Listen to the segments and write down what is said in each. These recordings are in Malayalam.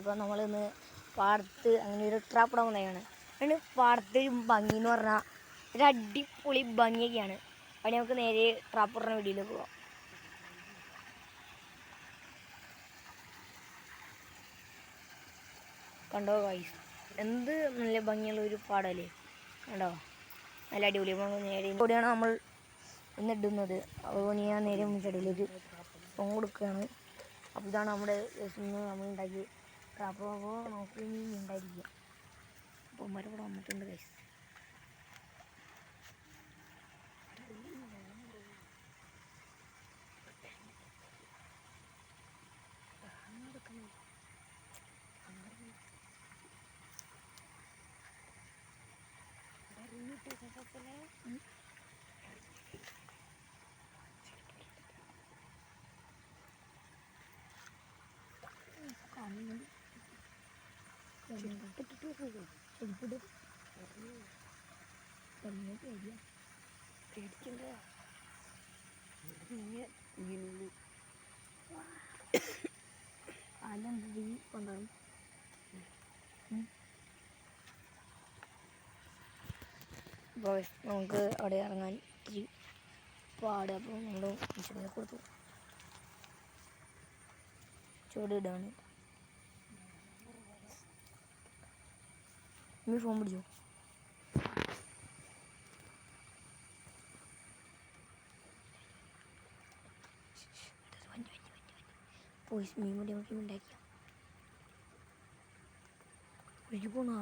അപ്പോൾ നമ്മളിന്ന് പാടത്ത് അങ്ങനെ ഒരു ട്രാപ്പ് ഇടാൻ വന്നതാണ്. അതിന് പാടത്ത് ഭംഗി എന്ന് പറഞ്ഞാൽ ഒരു അടിപൊളി ഭംഗിയൊക്കെയാണ്. അപ്പോൾ നമുക്ക് നേരെ ട്രാപ്പ് ഇടുന്ന വീഡിയോയിലേക്ക് പോകാം. കണ്ടോ ഗൈസ്, എന്ത് നല്ല ഭംഗിയുള്ള ഒരു പാടല്ലേ, കണ്ടോ, നല്ല അടിപൊളി. നേരെ കൂടിയാണ് നമ്മൾ ഇന്ന് ഇടുന്നത്. അപ്പോൾ ഞാൻ നേരെ ചെടിയിലേക്ക് സോങ് കൊടുക്കുകയാണ്. അപ്പോൾ ഇതാണ് നമ്മുടെ ഇന്ന് നമ്മൾ ഉണ്ടാക്കി ട്രാപ്പ്. അപ്പോൾ നമുക്ക് ഇനി ഉണ്ടായിരിക്കുക. അപ്പോൾ മരവിടെ വന്നിട്ടുണ്ട് ഗൈസ്. നമുക്ക് അവിടെ ഇറങ്ങാൻ ഇത്തിരി പാട്. അപ്പോൾ നമ്മൾ ചെടിയെ കൊടുത്തു ചുവടിടാണ്. നീ ഫോൺ പിടിച്ചോ. പോയി മീൻ കൂടി നമുക്ക് ഉണ്ടാക്കിയ ഒഴുകി പോണോ.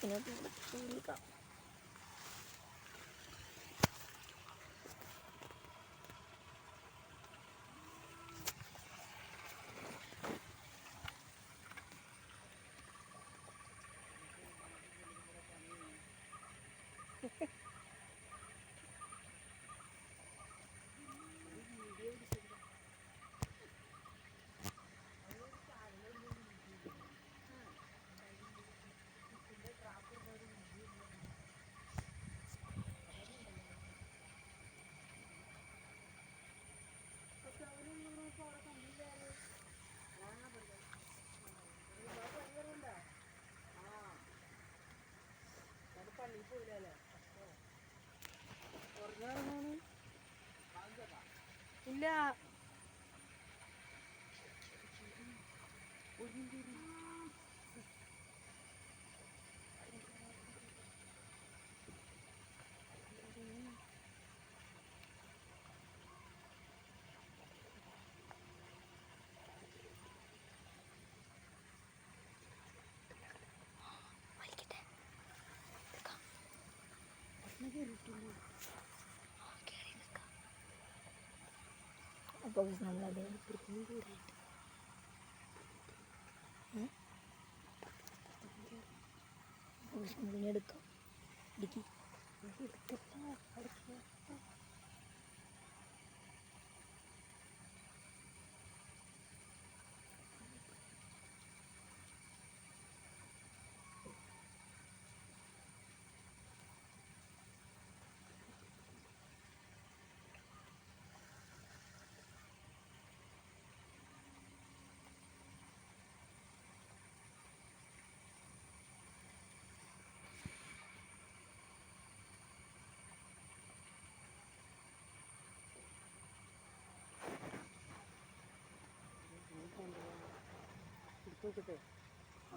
പിന്നെ വിളിക്കാം. ഇല്ല അപ്പോൾ നമ്മളത് എടുക്കാം. ഇടുക്കി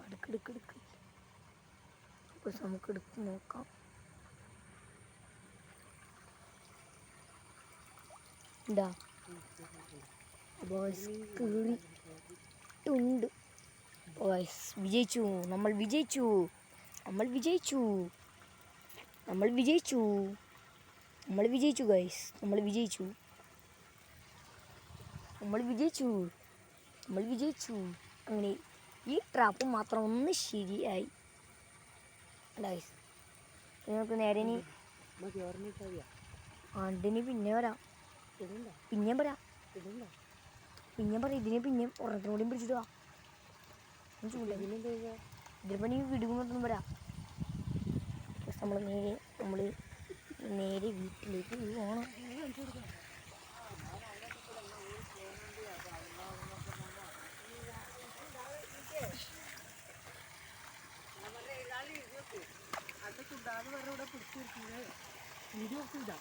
എടുക്കെടുക്കെടുക്ക്. അപ്പോൾ നമുക്ക് എടുത്ത് നോക്കാം. ഇതാ കേറിട്ടുണ്ട്. വിജയിച്ചു, നമ്മൾ വിജയിച്ചു, നമ്മൾ വിജയിച്ചു, നമ്മൾ വിജയിച്ചു, നമ്മൾ വിജയിച്ചു ഗൈസ്, നമ്മൾ വിജയിച്ചു, നമ്മൾ വിജയിച്ചു, നമ്മൾ വിജയിച്ചു. അങ്ങനെ ഈ ട്രാപ്പ് മാത്രം ഒന്ന് ശരിയായി ഗൈസ്. നമുക്ക് നേരെ ഇനി ആണ്ടിന് പിന്നെ വരാം, പിന്നെയും പറയാം, പിന്നെയും പറയാം. ഇതിനെ പിന്നെയും ഒരെണ്ണത്തിനോടെയും പിടിച്ചിട്ട് വാ. ചൂടില്ല ഇതിപ്പോൾ നീ വിടുങ്ങൊന്നും വരാം. നമ്മൾ നേരെ വീട്ടിലേക്ക് പോകണം. അത് ഫുഡാന്ന് പറഞ്ഞ ഇവിടെ പിടിച്ചു വീഡിയോ ഒക്കെ ഇതാ.